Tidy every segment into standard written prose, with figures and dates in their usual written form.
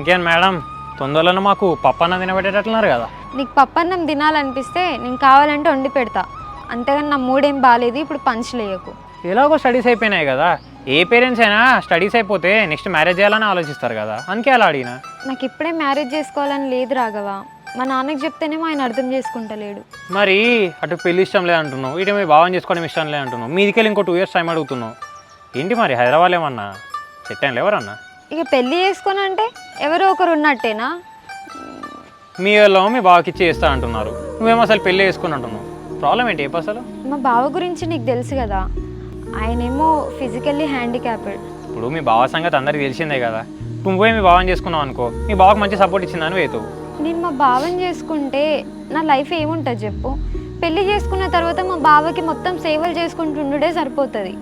ఇంకేం మేడం తొందరలో మాకు పప్పన్న తినబెట్టేటట్లున్నారు కదా. నీకు పప్పన్నం తినాలనిపిస్తే నేను కావాలంటే వండి పెడతా, అంతేగాని నా మూడేం బాగాలేదు, ఇప్పుడు పంచలేయకు. ఎలాగో స్టడీస్ అయిపోయినాయి కదా, ఏ పేరెంట్స్ అయినా స్టడీస్ అయిపోతే నెక్స్ట్ మ్యారేజ్ చేయాలని ఆలోచిస్తారు కదా, అందుకే అలా అడిగినా. నాకు ఇప్పుడే మ్యారేజ్ చేసుకోవాలని లేదు రాఘవ. మా నాన్నకి చెప్తేనేమో ఆయన అర్థం చేసుకుంటలేడు. మరి అటు పెళ్లి ఇష్టం లేదంటున్నావు, ఇటు మీ భావం చేసుకోవడం ఇష్టం లేదంటున్నావు, మీదికెళ్ళి ఇంకో 2 years టైం అడుగుతున్నావు. ఏంటి మరి హైదరాబాద్ ఏమన్నా సెట్ అయిన ఎవరన్నా? ఇక పెళ్ళి చేసుకొని అంటే ఎవరో ఒకరు ఉన్నట్టేనా? మీ వాళ్ళు మీ బావకి ఇచ్చి చేస్తా అంటున్నారు, నువ్వేమో అసలు పెళ్ళి చేసుకుని అంటున్నావు. ప్రాబ్లం ఏంటి ఏప అసలు? మా బావ గురించి నీకు తెలుసు కదా, ఆయనేమో ఫిజికల్లీ హ్యాండిక్యాప్డ్. ఇప్పుడు మీ బావ సంగతి అందరికి తెలిసిందే కదా, నువ్వే మీ బావని చేసుకున్నావు అనుకో, మీ బావకు మంచి సపోర్ట్ ఇచ్చిందని వేతావు. నేను మా బావని చేసుకుంటే నా లైఫ్ ఏముంటుంది చెప్పు? పెళ్ళి చేసుకున్న తర్వాత మా బావకి మొత్తం సేవలు చేసుకుంటుండే సరిపోతుంది.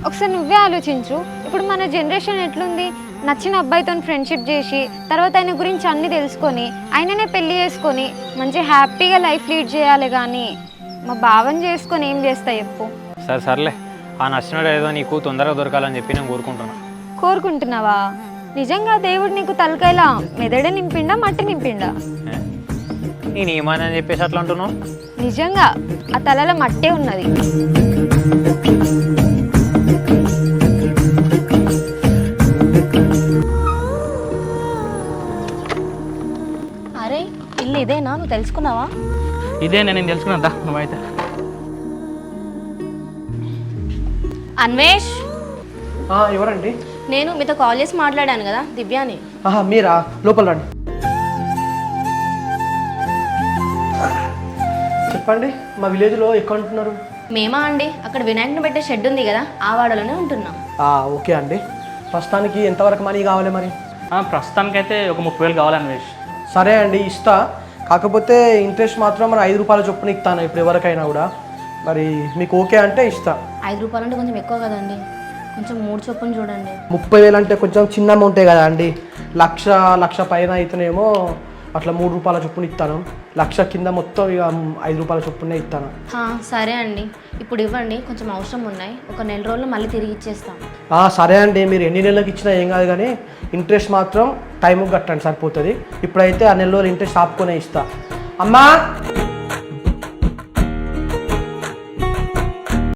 ఒకసారి నువ్వే ఆలోచించు, ఇప్పుడు మన జనరేషన్ ఎట్లుంది? నచ్చిన అబ్బాయితో ఫ్రెండ్షిప్ చేసి తర్వాత ఆయన గురించి అన్నీ తెలుసుకొని ఆయననే పెళ్ళి చేసుకొని మంచి హ్యాపీగా లైఫ్ లీడ్ చేయాలి, కానీ మా బావని చేసుకొని ఏం చేస్తా చెప్పు? సర్లే, ఆ నచ్చినోడు ఏదో నీకు తొందరగా దొరకాలని చెప్పి నేను కోరుకుంటున్నా. కోరుకుంటున్నావా? నిజంగా దేవుడు నీకు తలకాయలా మెదడే నింపిండా మట్టి నింపిండా? నేను ఏమని చెప్పేసి అట్లా అంటున్నావు? నిజంగా ఆ తలలో మట్టే ఉన్నది. అరే ఇల్లు ఇదేనా? నువ్వు తెలుసుకున్నావా? ఇదే నేను తెలుసుకున్నా. నువ్వైతే అన్వేష్, ఎవరండి? నేను మీతో కాల్ చేసి మాట్లాడాను కదా, దివ్యాని. మీరా? లోపల రండి. చెప్పండి, మా విలేజ్లో ఎక్కడ ఉంటున్నారు? మేమా అండి, అక్కడ వినాయకుని పెట్టే షెడ్ ఉంది కదా, ఆ వాడలోనే ఉంటున్నాం. ఓకే అండి. ప్రస్తుతానికి ఎంతవరకు మనీ కావాలి మరి? ప్రస్తుతానికైతే ఒక 30,000 కావాలి అన్వేష్. సరే అండి, ఇస్తా. కాకపోతే ఇంట్రెస్ట్ మాత్రం మన 5 రూపాయల చొప్పున ఇస్తాను ఇప్పుడు ఎవరికైనా కూడా. మరి మీకు ఓకే అంటే ఇస్తా. 5 రూపాయలు అంటే కొంచెం ఎక్కువ కదండి, కొంచెం 3 చొప్పున చూడండి. 30,000 అంటే కొంచెం చిన్న అమౌంటే కదా అండి. లక్ష పైన అయితేనేమో అట్లా 3 రూపాయల చొప్పున ఇస్తాను. 1,00,000 కింద మొత్తం ఇక 5 రూపాయల చొప్పునే ఇస్తాను. సరే అండి, ఇప్పుడు ఇవ్వండి, కొంచెం అవసరం ఉన్నాయి. ఒక నెల రోజులు మళ్ళీ తిరిగి ఇచ్చేస్తాం. సరే అండి, మీరు ఎన్ని నెలలకు ఇచ్చినా ఏం కాదు, కానీ ఇంట్రెస్ట్ మాత్రం టైంకి కట్టండి సరిపోతుంది. ఇప్పుడైతే ఆ నెల రోజులు ఇంట్రెస్ట్ ఆపుకొనే ఇస్తా. అమ్మా